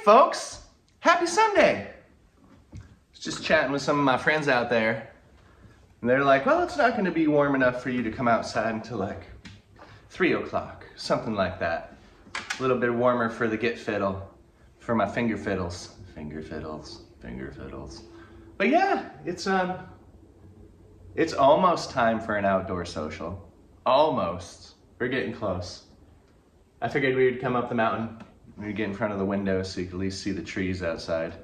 folks. Happy Sunday. I was just chatting with some of my friends out there, and they're like, well, it's not going to be warm enough for you to come outside until like 3 o'clock, something like that. A little bit warmer for the get fiddle, for my finger fiddles. Finger fiddles. But yeah, it's almost time for an outdoor social. Almost. We're getting close. I figured we would come up the mountain. We'd get in front of the window so you could at least see the trees outside.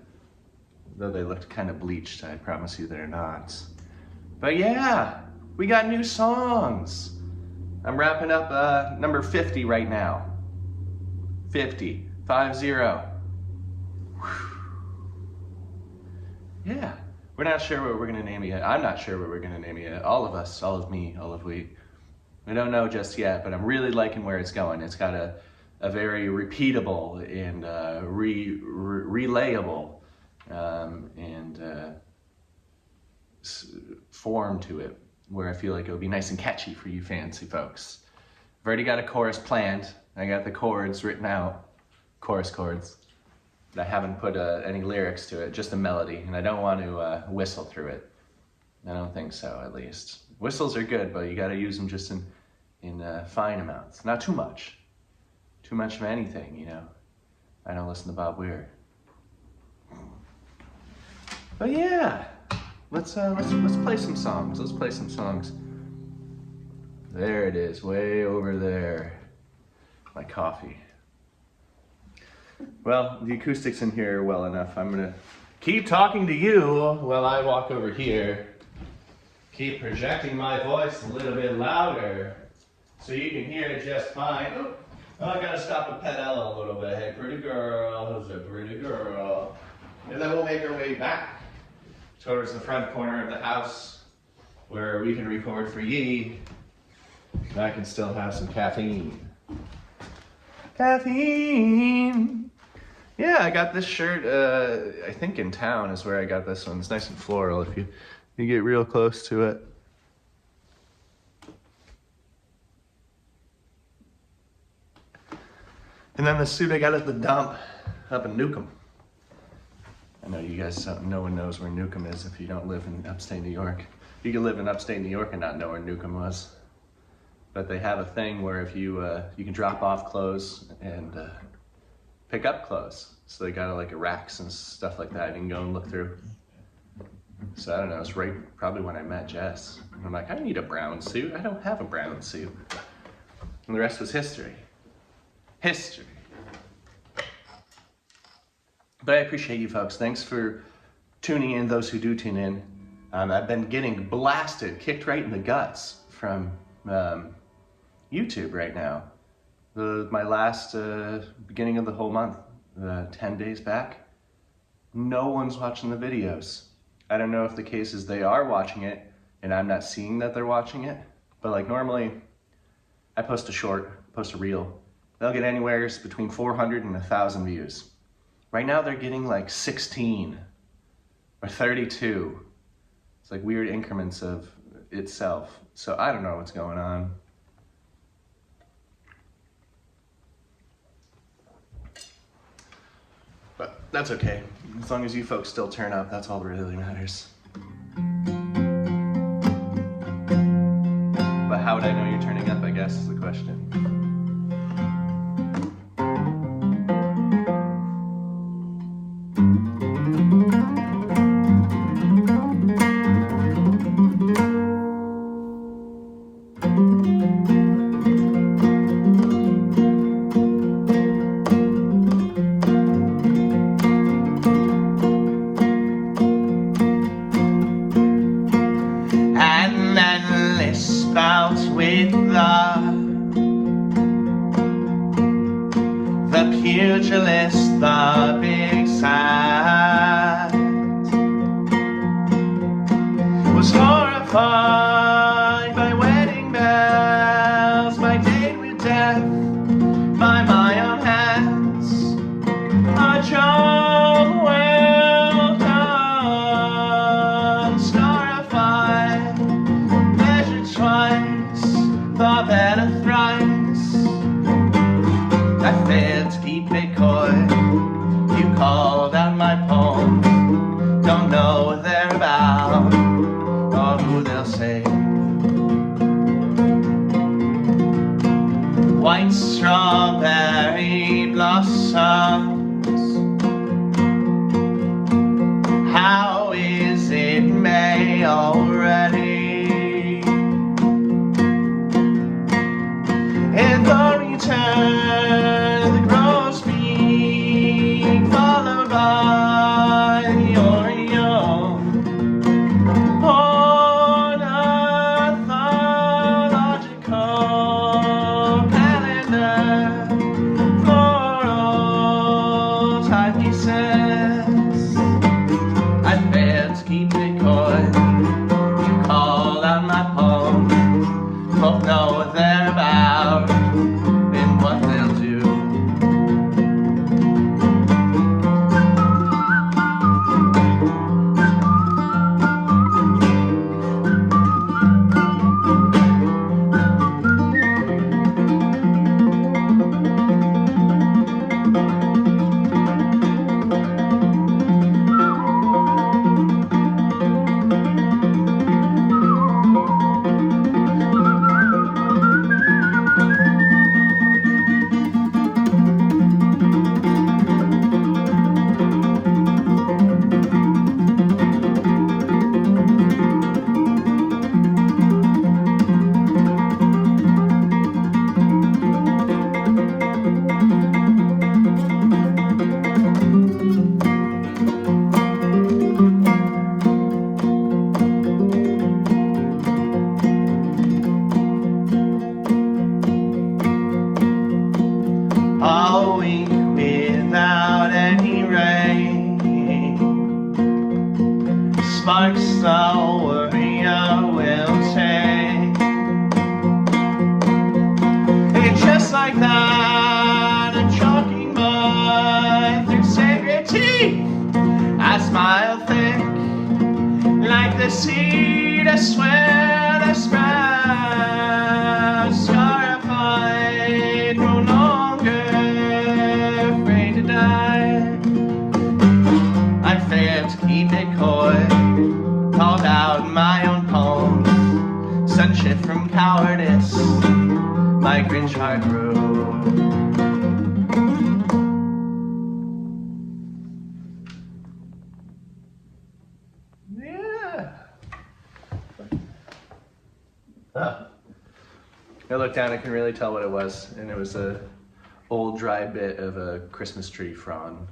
Though they looked kind of bleached, I promise you they're not. But yeah, we got new songs. I'm wrapping up number 50 right now. 50. 50. Yeah, we're not sure what we're gonna name it yet. I'm not sure what we're gonna name it yet. All of us, all of me, all of we. We don't know just yet, but I'm really liking where it's going. It's got a very repeatable and relayable form to it, where I feel like it'll be nice and catchy for you fancy folks. I've already got a chorus planned. I got the chords written out, chorus chords. But I haven't put any lyrics to it, just a melody, and I don't want to whistle through it. I don't think so, at least. Whistles are good, but you gotta use them just in fine amounts, not too much. Too much of anything, you know. I don't listen to Bob Weir. But yeah, let's play some songs. Let's play some songs. There it is, way over there. My coffee. Well, the acoustics in here are well enough. I'm gonna keep talking to you while I walk over here. Keep projecting my voice a little bit louder so you can hear it just fine. Oh, I gotta stop and pet Ella a little bit. Hey, pretty girl, who's a pretty girl? And then we'll make our way back towards the front corner of the house where we can record for ye. And I can still have some caffeine. Caffeine! Yeah, I got this shirt, I think in town is where I got this one. It's nice and floral if you get real close to it. And then the suit I got at the dump up in Newcomb. I know you guys, no one knows where Newcomb is if you don't live in upstate New York. You can live in upstate New York and not know where Newcomb was. But they have a thing where if you can drop off clothes and pick up clothes. So they got like racks and stuff like that you can go and look through. So I don't know, it's right probably when I met Jess. I'm like, I need a brown suit. I don't have a brown suit. And the rest was history. History. But I appreciate you folks. Thanks for tuning in, those who do tune in. I've been getting blasted, kicked right in the guts from YouTube right now. My last beginning of the whole month, 10 days back, no one's watching the videos. I don't know if the case is they are watching it and I'm not seeing that they're watching it, but like normally I post a short, post a reel. They'll get anywhere between 400 and 1,000 views. Right now they're getting like 16 or 32. It's like weird increments of itself. So I don't know what's going on. But that's okay. As long as you folks still turn up, that's all that really matters. But how would I know you're turning up, I guess, is the question. The pugilist, the big sad, was horrified by wedding bells, by date with death, by my own hands. A job well done, scarified, measured twice, thought better thrice. I failed to keep it coy. You white strawberry blossoms. How is it May already? In the return, the grosbeak, followed by the oriole, ornithological calendar, floral timepieces. I failed to keep it coy. You call out my poem, both know what they're about and what they'll do. A week without any rain, sparks the warrior will take. It's just like that, a choking mud through sacred teeth. I smile thick, like the seed I swear that sprouts, scarified, no longer afraid to die. I failed to keep it coy, called out my own poems, sunshift from cowardice, my Grinch heart grew. Yeah. I looked down, I can really tell what it was, and it was a old dry bit of a Christmas tree frond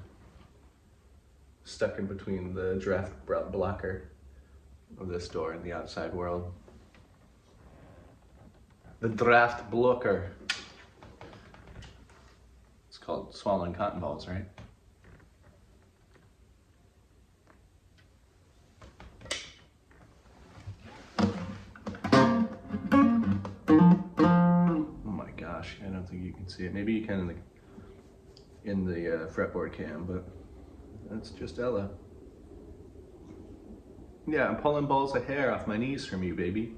stuck in between the draft blocker of this door and the outside world. The draft blocker. It's called swallowing cotton balls, right? I don't think you can see it. Maybe you can in the fretboard cam, but that's just Ella. Yeah, I'm pulling balls of hair off my knees from you, baby.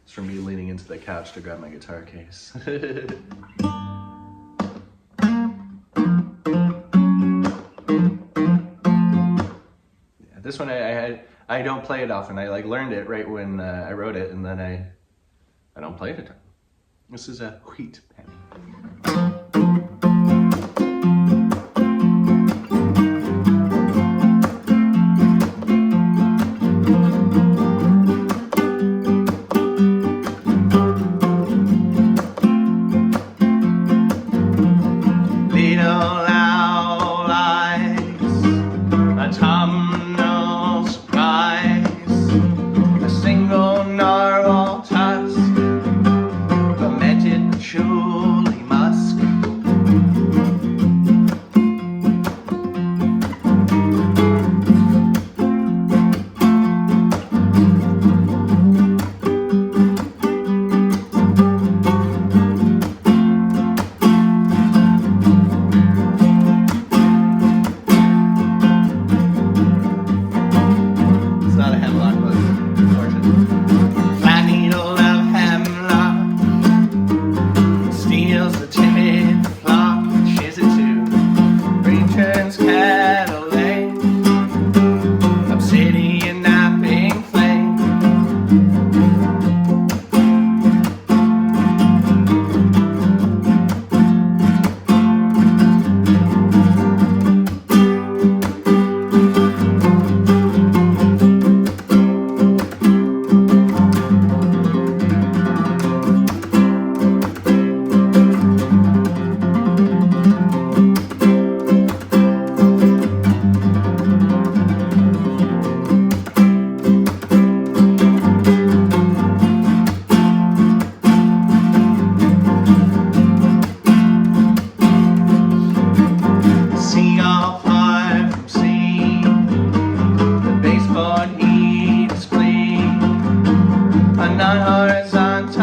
It's from me leaning into the couch to grab my guitar case. Yeah, this one I don't play it often. I learned it right when I wrote it, and then I don't play it a ton. This is a wheat penny. Little owl eyes, autumnal surprise, a single narwhal tusk, fermented patchouli musk. a non-horizontal,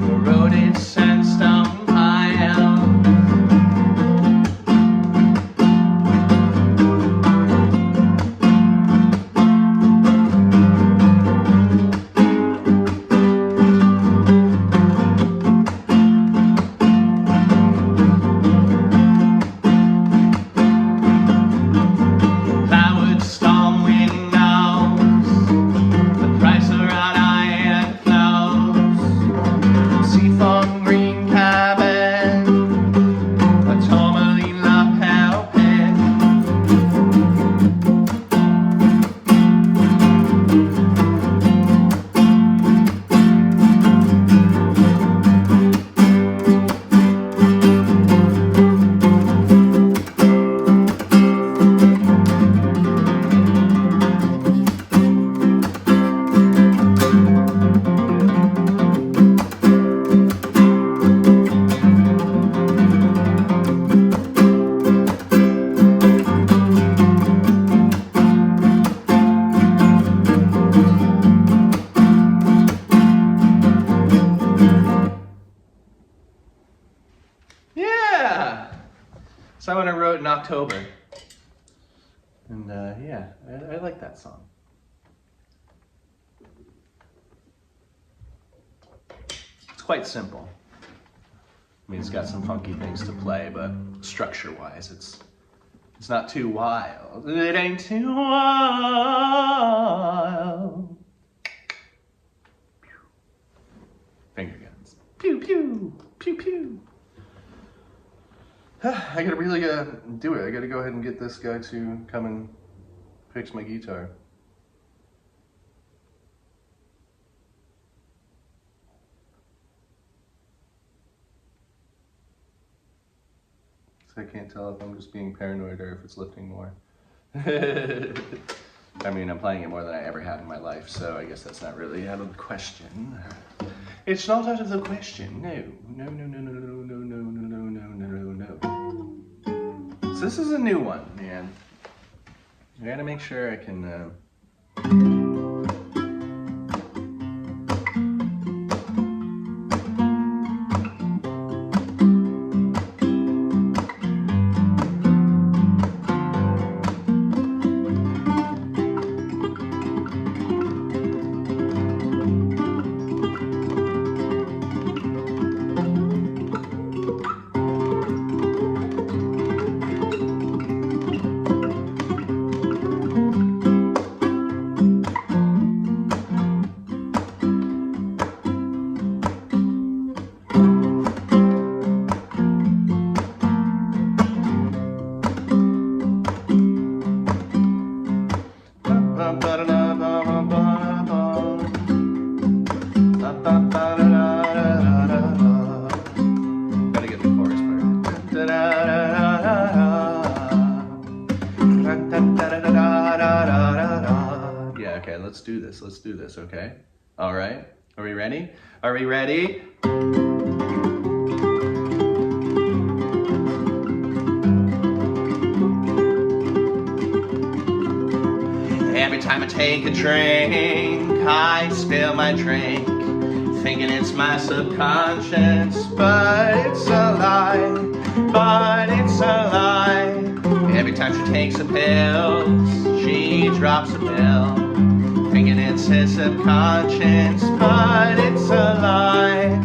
eroded sandstone pile. Plywood storm windows, the price around iron clothes, seafoam green cabin, a tourmaline lapel pin. Yeah! So I wrote in October. And yeah, I like that song. It's quite simple. I mean, it's got some funky things to play, but structure-wise, it's not too wild. It ain't too wild. Finger guns. Pew, pew, pew, pew. I gotta really do it. I gotta go ahead and get this guy to come and fix my guitar. So I can't tell if I'm just being paranoid or if it's lifting more. I mean, I'm playing it more than I ever have in my life, so I guess that's not really out of the question. It's not out of the question. No. No, no, no, no, no, no, no, no, no, no, no, no. So this is a new one, man. I gotta make sure I can gotta get the chorus part. Yeah, okay, let's do this, okay? All right, are we ready? Are we ready? Every time I take a drink, I spill my drink, thinking it's my subconscious, but it's a lie, Every time she takes a pill, she drops a pill, thinking it's his subconscious, but it's a lie,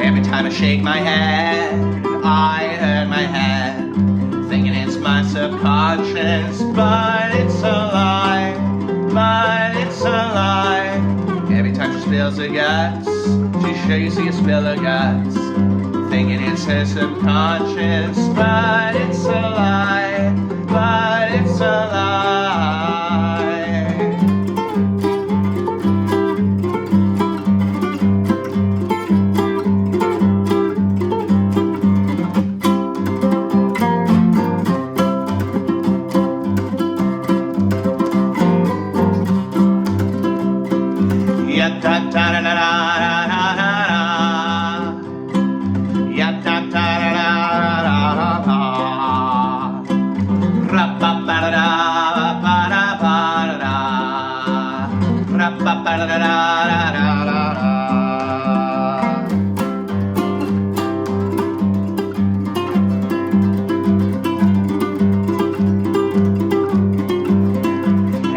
Every time I shake my head, I hurt my head, thinking it's my subconscious, but it's a lie, spills her guts. She sure you see a spill her guts, thinking it's her subconscious, but it's a lie, but it's a lie.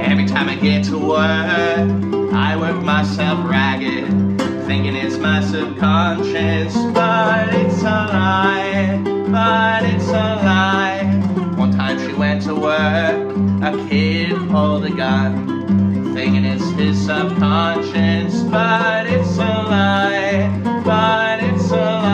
Every time I get to work, I work myself ragged, thinking it's my subconscious, but it's a lie, but it's a lie. One time she went to work, a kid pulled a gun, thinking it's his subconscious, but it's a lie, but it's a lie.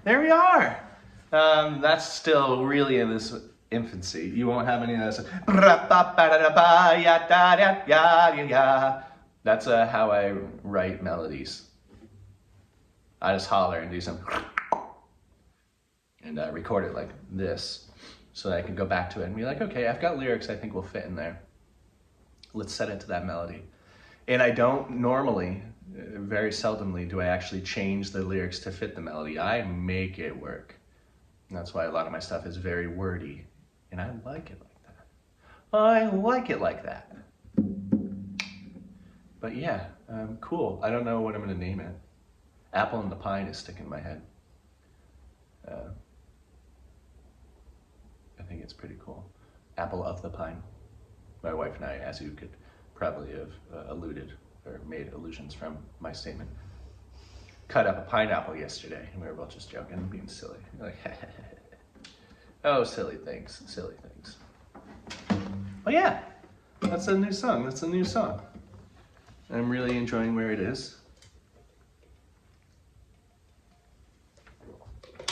There we are. That's still really in this infancy. You won't have any of this. That's how I write melodies. I just holler and do some and record it like this so that I can go back to it and be like, okay, I've got lyrics I think will fit in there. Let's set it to that melody. And I don't normally, very seldomly, do I actually change the lyrics to fit the melody. I make it work. And that's why a lot of my stuff is very wordy. And I like it like that. I like it like that. But yeah, cool. I don't know what I'm going to name it. Apple and the Pine is sticking in my head. I think it's pretty cool. Apple of the Pine. My wife and I, as you could probably have alluded or made allusions from my statement, cut up a pineapple yesterday, and we were both just joking and being silly. Like, oh, silly things, silly things. Well, yeah, that's a new song. That's a new song. I'm really enjoying where it is.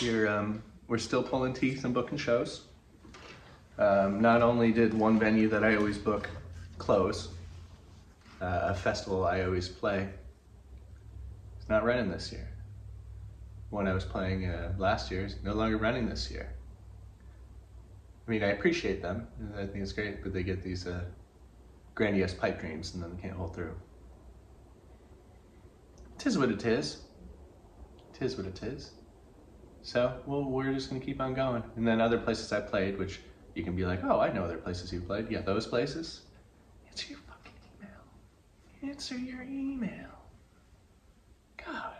We're still pulling teeth and booking shows. Not only did one venue that I always book close, a festival I always play, it's not running this year. One I was playing last year is no longer running this year. I mean, I appreciate them, I think it's great, but they get these grandiose pipe dreams and then they can't hold through. 'Tis what it is. 'Tis what it is. So, well, we're just gonna keep on going. And then other places I played, which you can be like, oh, I know other places you played. Yeah, those places. Answer your fucking email. Answer your email. God.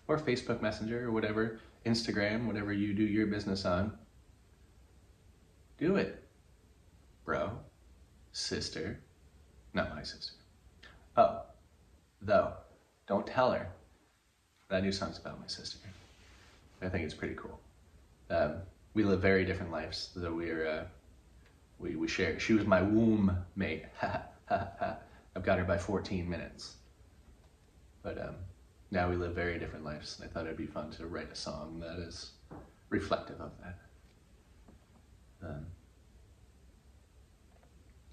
Or Facebook Messenger or whatever, Instagram, whatever you do your business on. Do it. Bro. Sister. Not my sister. Oh. Though. Don't tell her. That new song's about my sister. I think it's pretty cool. We live very different lives, though we share. She was my womb mate. I've got her by 14 minutes. But now we live very different lives. And I thought it'd be fun to write a song that is reflective of that.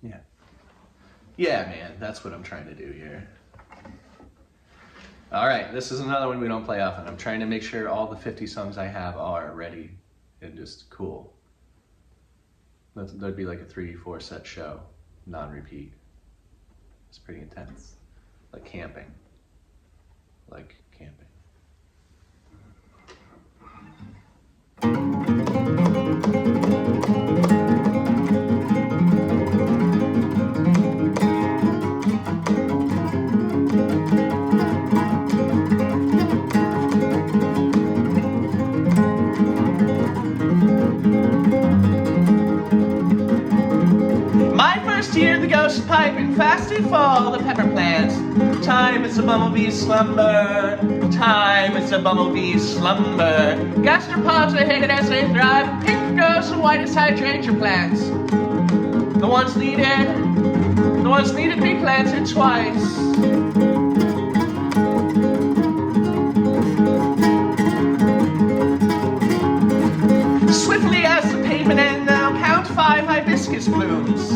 Yeah. Yeah, man, that's what I'm trying to do here. All right, this is another one we don't play often. I'm trying to make sure all the 50 songs I have are ready and just cool. That'd be like a 3-4 set show, non-repeat. It's pretty intense. Like camping. Like camping. Hear the ghost piping fasted for the pepper plants. Time is a bumblebee's slumber. Time is a bumblebee's slumber. Gastropods are hidden as they thrive. Pink ghosts and whitest hydrangea plants. The ones needed to be planted twice. Swiftly as the pavement end now, count 5 hibiscus blooms.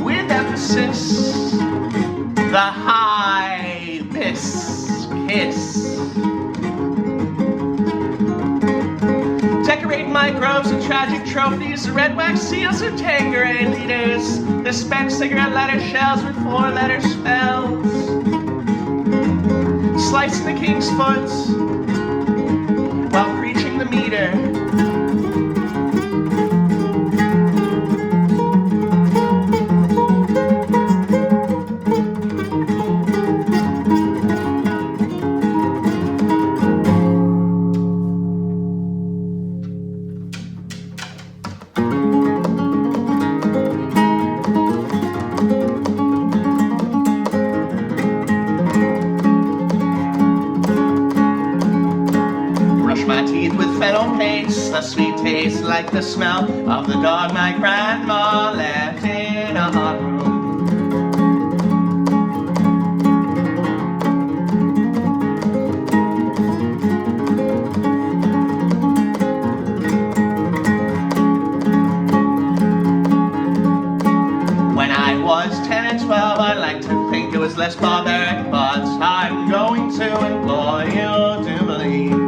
With emphasis, the hibiscus. Decorate my groves and tragic trophies, the red wax seals of Tanqueray leaders, dispense cigarette letter shells with 4-letter spells. Slice the king's foot while preaching the meter. The sweet taste like the smell of the dog my grandma left in a hot room. When I was 10 and 12, I like to think it was less barbaric, but I'm going to implore you to believe.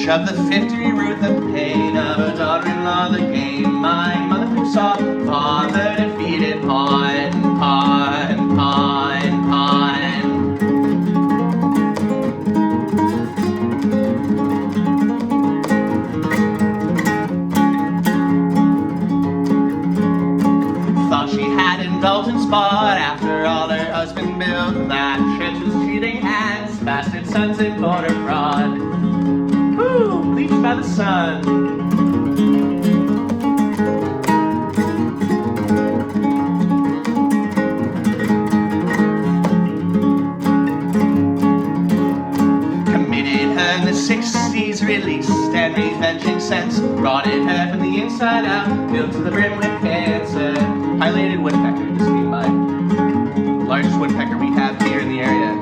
Of the 50 root, the pain of a daughter-in-law, the game my mother who saw, father defeated, pawn, pawn, pawn, pawn. Thought she had indulgence, but after all her husband built that church was cheating hands, bastard sons and voter fraud. Bleached by the sun. Committed her in the 60s, released and revenging sense, rotted her from the inside out, filled to the brim with cancer. Highlighted woodpecker just came by. Largest woodpecker we have here in the area.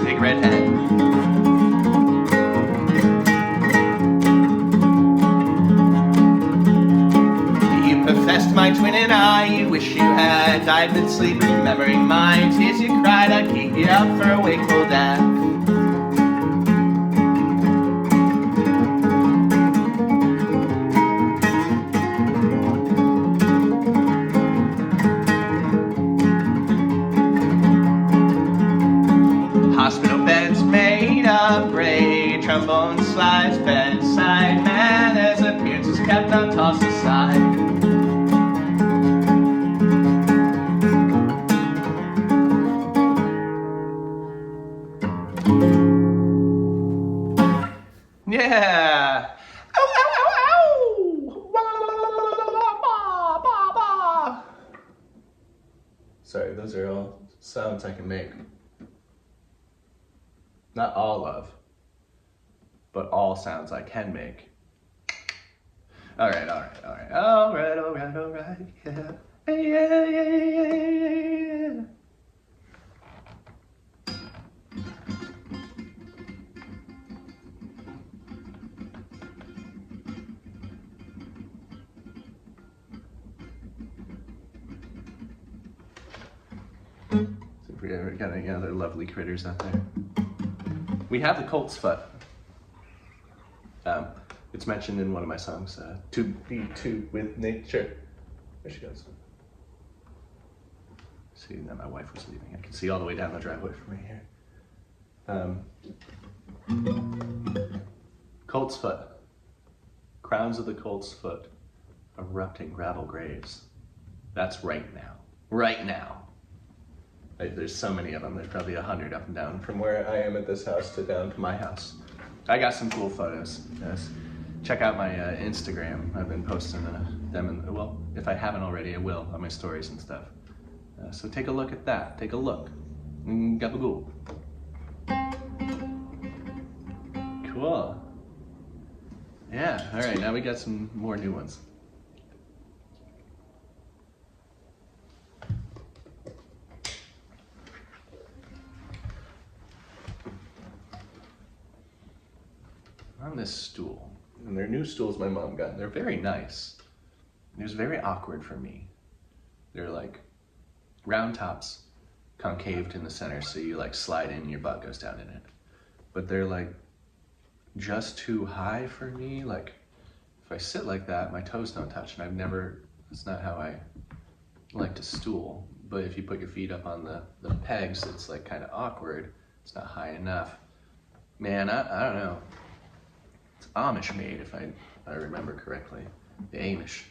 Big red head. My twin and I, you wish you had died with sleep, remembering my tears you cried. I'd keep you up for a wakeful death. Hospital beds made of gray, trombone slides, bedside manners, appearances kept not tossed aside. Yeah. Ow, ow, ow, Sorry, those are all sounds I can make. Not all of, but all sounds I can make. All right, yeah. Yeah. We got any other lovely critters out there. We have the colt's foot. It's mentioned in one of my songs, To Be Two with Nature. There she goes. See, now my wife was leaving. I can see all the way down the driveway from right here. Colt's foot. Crowns of the colt's foot. Erupting gravel graves. That's right now. Right now. There's so many of them. There's probably 100 up and down from where I am at this house to down to my house. I got some cool photos. Yes. Check out my Instagram. I've been posting them, well, if I haven't already, I will on my stories and stuff. So take a look at that. Take a look. Gabagool. Cool. Yeah, all right, now we got some more new ones. On this stool, and they're new stools my mom got, and they're very nice. It was very awkward for me. They're like round tops, concaved in the center, so you like slide in and your butt goes down in it. But they're like just too high for me. Like if I sit like that, my toes don't touch, and that's not how I like to stool. But if you put your feet up on the pegs, it's like kind of awkward. It's not high enough. Man, I don't know. It's Amish made, if I remember correctly. The Amish.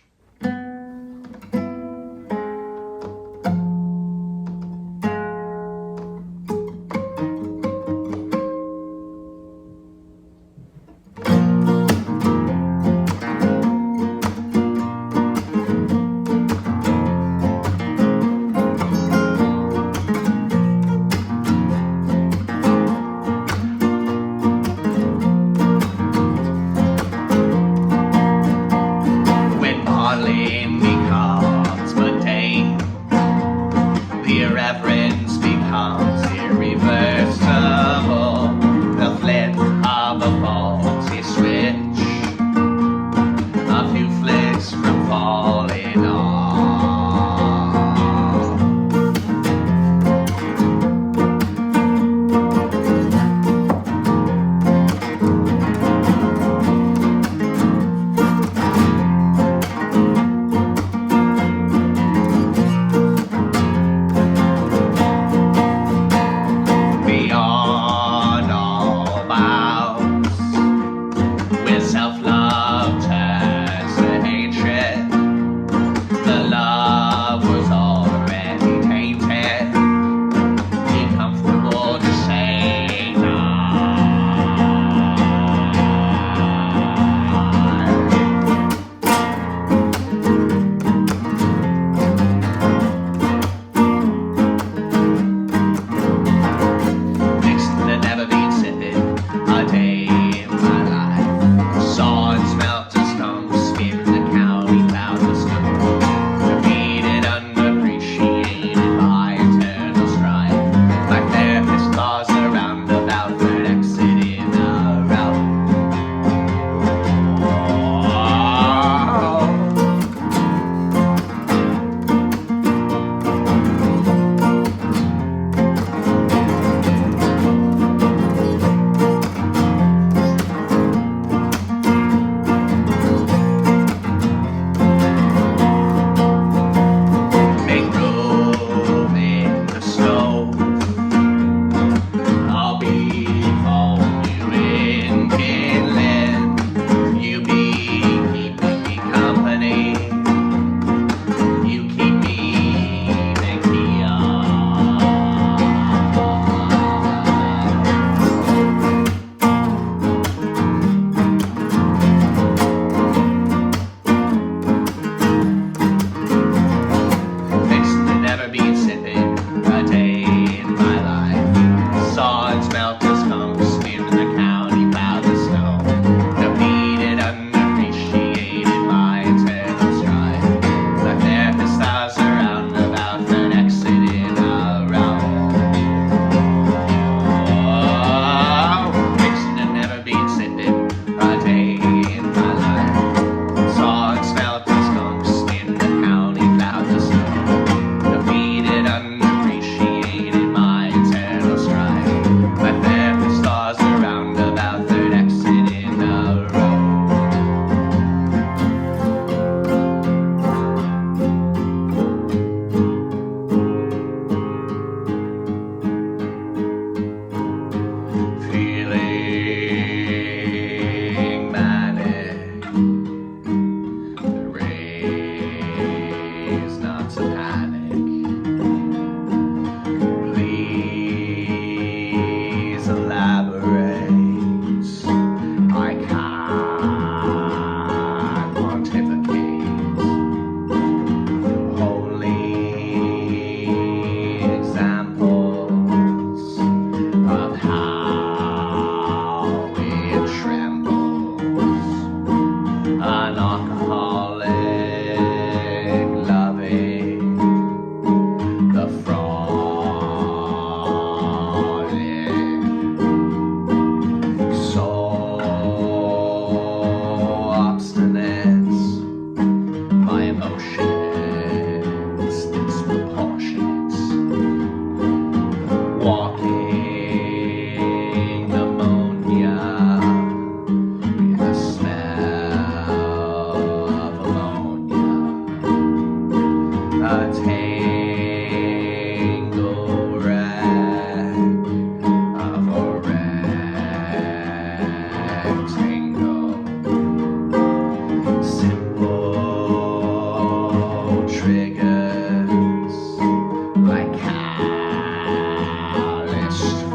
smelt the skunk, spin the county, plowed the snow. Defeated, unappreciated, my eternal strife. Left there for stars around about, third exit in a row. Oh, fixing to never been sitting a day in my life. Saw and smelt the skunk, spin the county, plowed the snow. Defeated, unappreciated, my eternal strife. Left there for stars around about, third exit in a row. Feeling manic, the rays not to panic. Please elaborate. I can't pontificate. Only examples of how it trembles. An alcoholic loving the frolic, so obstinate, my emotions disproportionate. Walking pneumonia with a smell of ammonia. A tangle rag of a rectangle. Simple triggers like calloused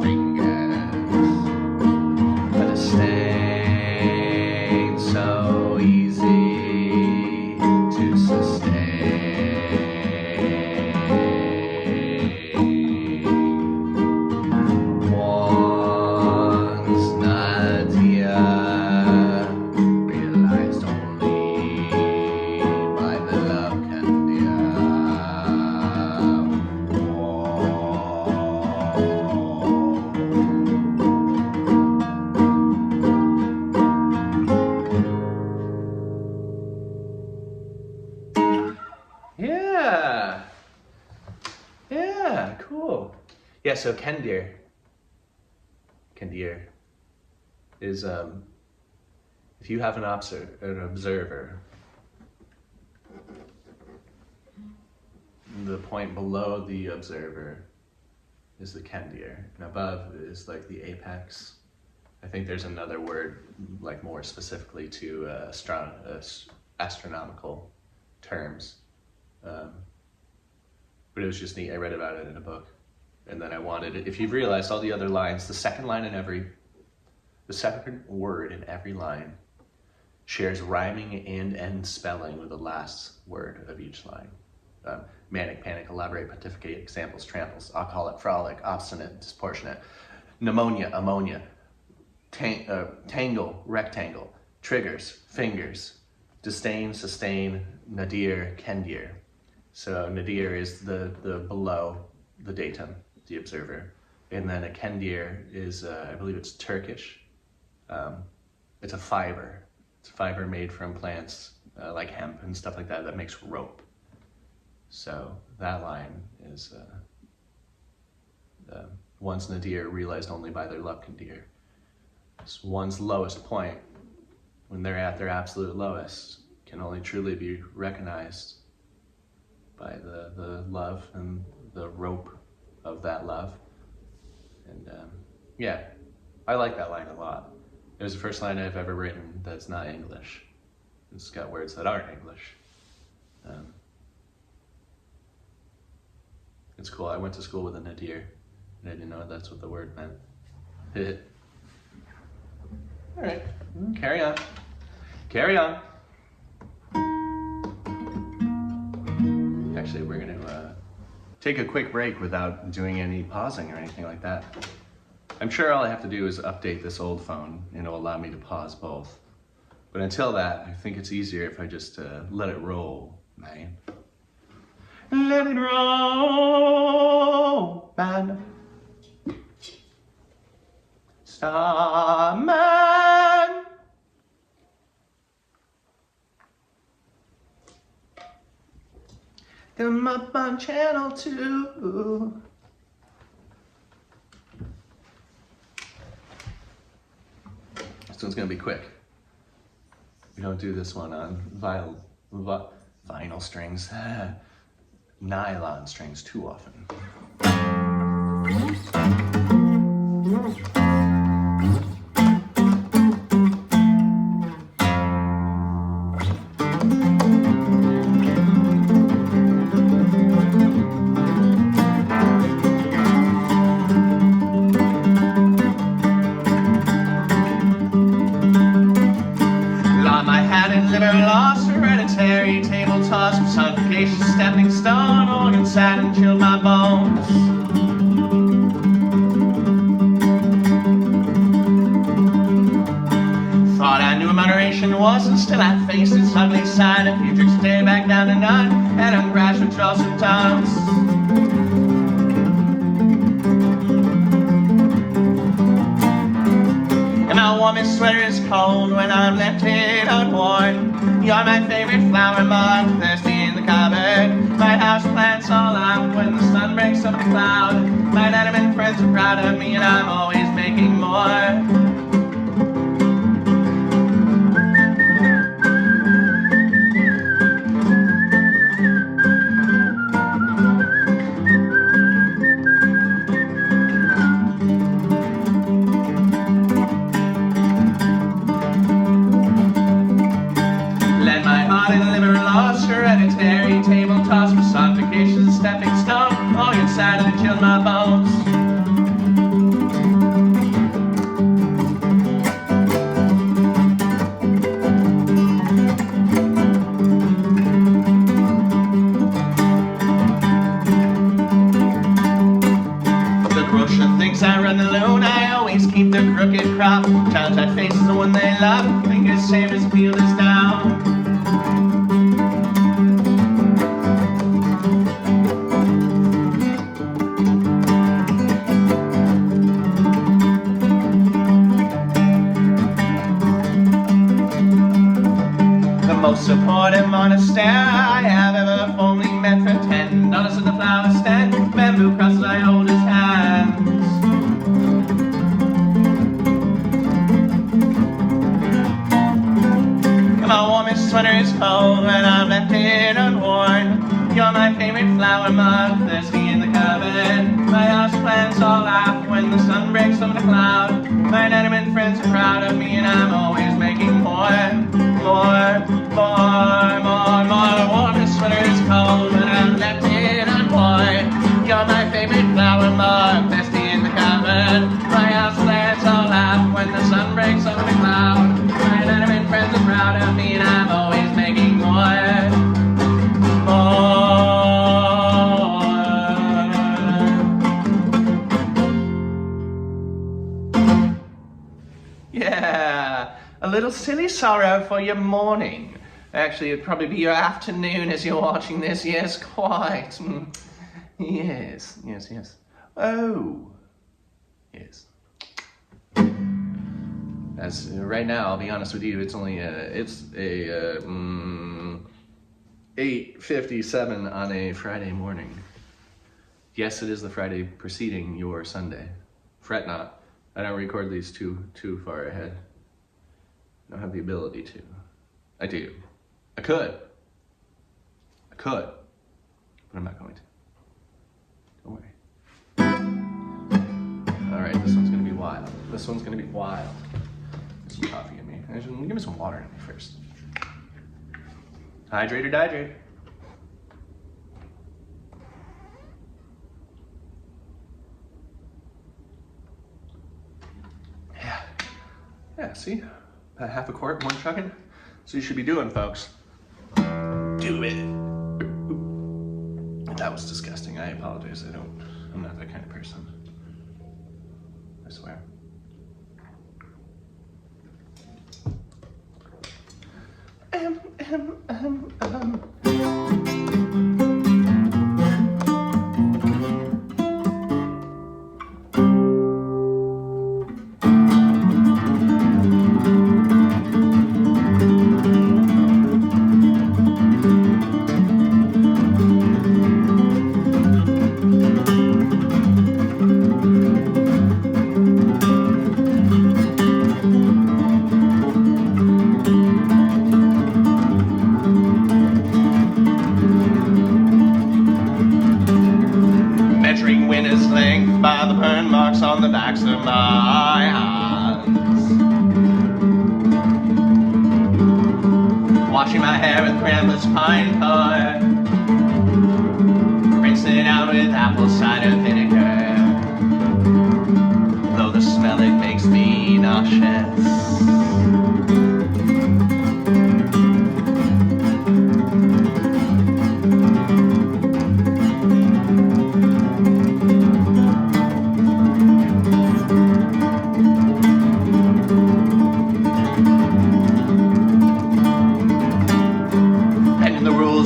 fingers. But a stain so easy to sustain. Once Nadia realized only by the love candia. Yeah. Yeah, cool. Yeah, so Kendir is if you have an observer, the point below the observer is the Kendir, and above is like the apex. I think there's another word, like more specifically to astronomical terms. But it was just neat. I read about it in a book, and then I wanted it. If you've realized all the other lines, the second word in every line shares rhyming and end spelling with the last word of each line. Manic, panic, elaborate, pontificate, examples, tramples, alcoholic, frolic, obstinate, disproportionate, pneumonia, ammonia, tangle, rectangle, triggers, fingers, disdain, sustain, nadir, kendir. So nadir is the below the datum, the observer. And then a kendir is, I believe it's Turkish. It's a fiber. It's a fiber made from plants like hemp and stuff like that makes rope. So that line is one's nadir realized only by their love kendir. It's one's lowest point, when they're at their absolute lowest, can only truly be recognized by the love and the rope of that love. And yeah, I like that line a lot. It was the first line I've ever written that's not English. It's got words that aren't English. It's cool. I went to school with a nadir, and I didn't know that's what the word meant. All right, carry on. Carry on. Actually, we're going to take a quick break without doing any pausing or anything like that. I'm sure all I have to do is update this old phone and it'll allow me to pause both. But until that, I think it's easier if I just let it roll, man. Let it roll, man. Starman. Come up on channel 2. This one's gonna be quick. We don't do this one on vinyl strings, nylon strings too often. Lost, hereditary, table toss, personification, stepping stone, organ sat and chilled my bones. Thought I knew what moderation was, and still I faced its ugly side. A few drinks a day, back down to none, and I'm crashed with troublesome tongues. And my warmest sweater is cold when I'm left it unworn. You're my favorite flower mug, thirsty in the cupboard. My house plants all up when the sun breaks over the cloud. My inanimate friends are proud of me and I'm always making more. Hereditary, table toss, personification, stepping stone, all inside and chill my bones. The grocer thinks I run the loan, I always keep the crooked crop. Challenge I face is the one they love, fingers same as field is down. Most supportive monastery I have ever only met for $10 at the flower stand. Bamboo crosses I hold his hands. And my warmest sweater is cold when I'm left it unworn. You're my favorite flower mug, thirsty in the cupboard. My house plants all laugh when the sun breaks over the cloud. My inanimate friends are proud of me and I'm always making more. More. The warmest sweater is cold when I'm left it unworn. You're my favorite flower mug, thirsty in the cupboard. My house plants all laugh when the sun breaks over the cloud. My inanimate friends are proud of me and I'm always making more. Yeah, a little silly sorrow for your morning. Actually, it'd probably be your afternoon as you're watching this. Yes, quite. Yes. Oh, yes. As right now, I'll be honest with you, it's only 8:57 on a Friday morning. Yes, it is the Friday preceding your Sunday. Fret not. I don't record these too far ahead. I don't have the ability to. I do. I could, but I'm not going to. Don't worry. All right, this one's gonna be wild. Get some coffee in me. Give me some water in me first. Hydrate or dihydrate. Yeah, see? About half a quart, one chugging. So you should be doing, folks. Do it. That was disgusting. I apologize. I'm not that kind of person. I swear. Measuring winter's length by the burn marks on the backs of my hands. Washing my hair with grandma's pine tar. Rinsing it out with apple cider vinegar. Though the smell, it makes me nauseous.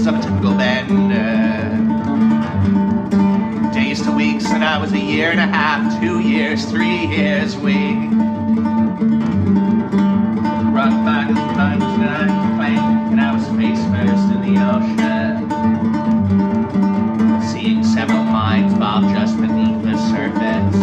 Of a typical bender. Days to weeks, and I was a year and a half, 2 years, 3 years, we rock back and punch and I complained, and I was face first in the ocean, seeing several minds bob just beneath the surface.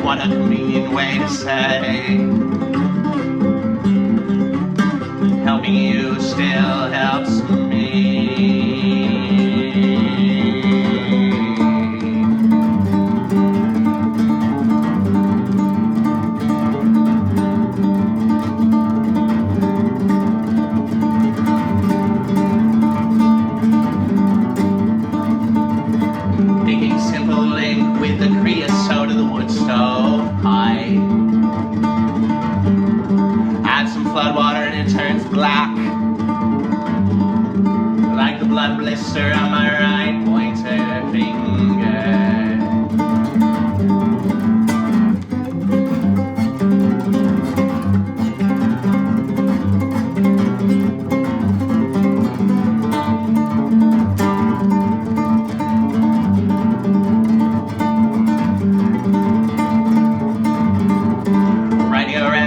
What a convenient way to say helping you still helps me. Making simple link with the creosote of the wood stove pipe. Add some flood water and it turns black, like the blood blister on my right pointer finger.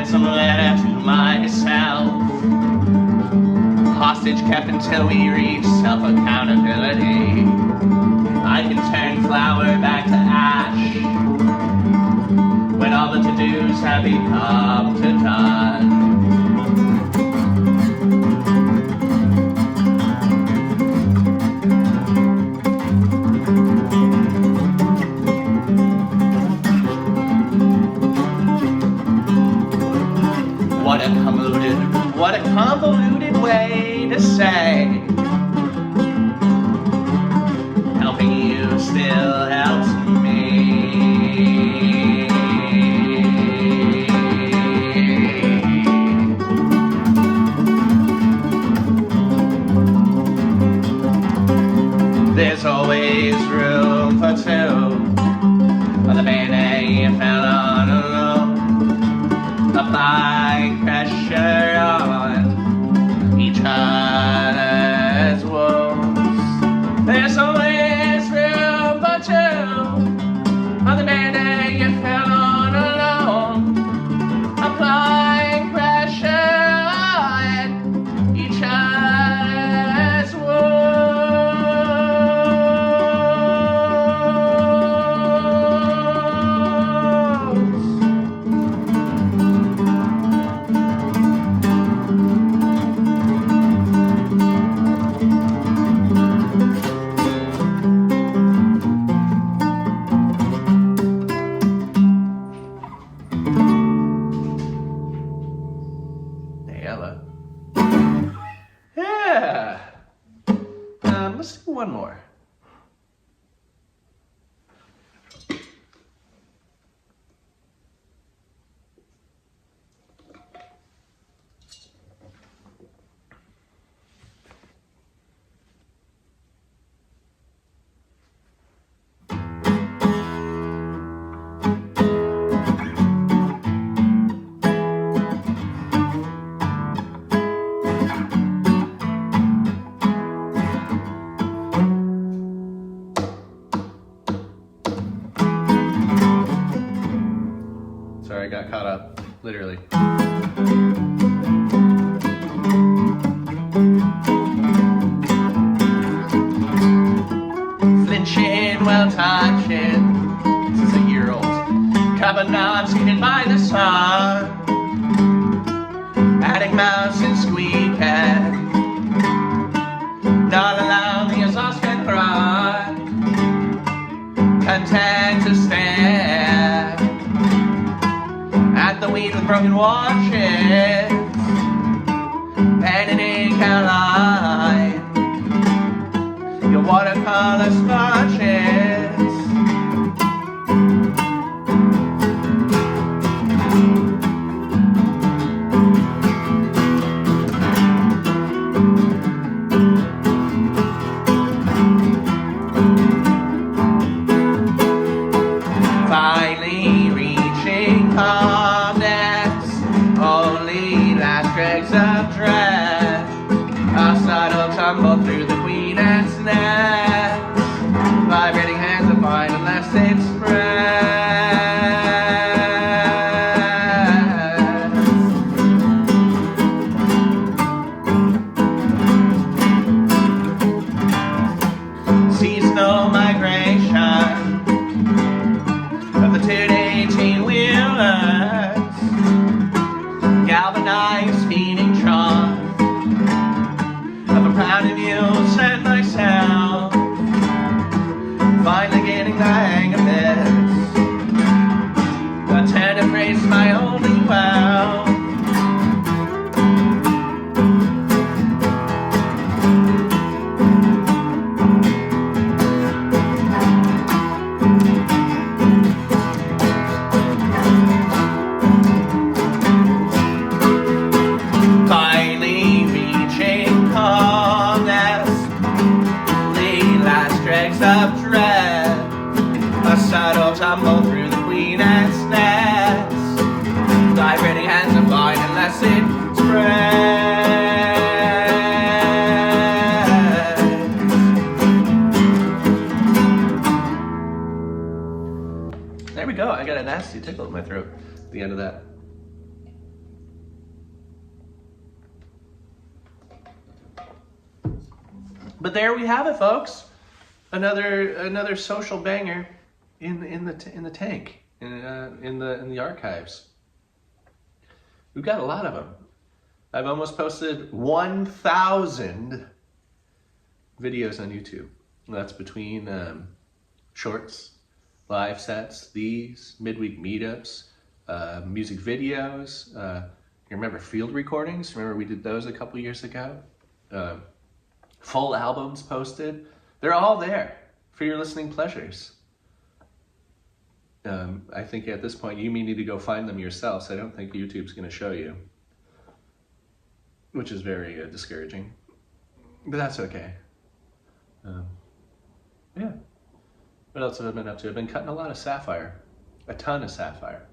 Some letter to myself, hostage kept until we reach self-accountability. I can turn flour back to ash when all the to-dos have become to done. What a convoluted way to say helping you still helps me. There's always room for two. On the band you fell on alone. Applying pressure on each other's wounds. There's always room for two. On the band you fell on alone. Applying pressure on each other's wounds. Yeah. Let's do one more. caught up, literally. Flinching while touching, this is a year old. Cup of knobs heated by the sun, adding mouse and squeaking. Not allowed the exhaust can run, content to stare at the weed with broken watches and an ink outline, your watercolor smudges. Finally reaching calmness, only last dregs of dread. A subtle tumble through the queen ant's nest, vibrating hands of mine unless it's spread. Seasonal migration of the 2-18-wheelers, galvanized feeding trough of a pounded mules and myself, finally getting the hang of this. A tender phrase my only well. Finally reaching calmness, the last dregs of dread, a subtle tumble through the queen ant's nest, vibrating hands of mine unless it spreads. There we go. I got a nasty tickle in my throat at the end of that. But there we have it, folks. Another social banger in the tank, in the archives. We've got a lot of them. I've almost posted 1,000 videos on YouTube. That's between shorts, live sets, these midweek meetups, music videos. You remember field recordings? Remember we did those a couple years ago? Full albums posted. They're all there for your listening pleasures. I think at this point you may need to go find them yourselves. I don't think YouTube's going to show you, which is very discouraging, but that's okay. Yeah. What else have I been up to? I've been cutting a lot of sapphire, a ton of sapphire.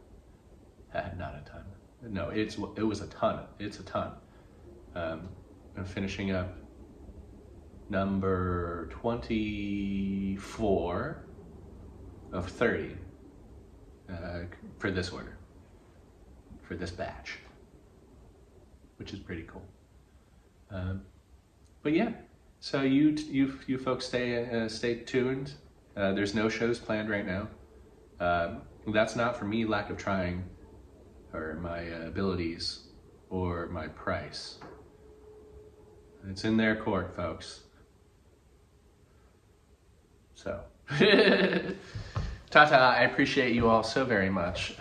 Not a ton. No, it was a ton. It's a ton. I'm finishing up number 24 of 30 for this order, for this batch, which is pretty cool. But yeah, so you folks stay tuned. There's no shows planned right now. That's not for me lack of trying, or my abilities, or my price. It's in their court, folks. So, ta-ta, I appreciate you all so very much.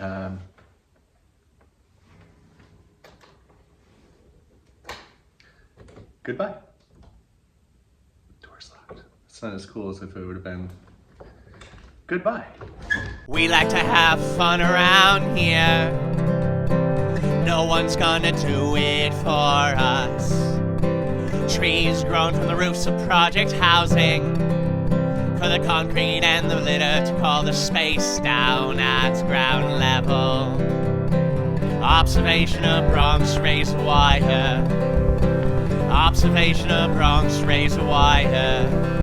Goodbye. Door's locked. It's not as cool as if it would have been goodbye. We like to have fun around here. No one's gonna do it for us. Trees grown from the roofs of project housing, for the concrete and the litter to call the space down at ground level. Observation of Bronx razor wire. Observation of Bronx razor wire.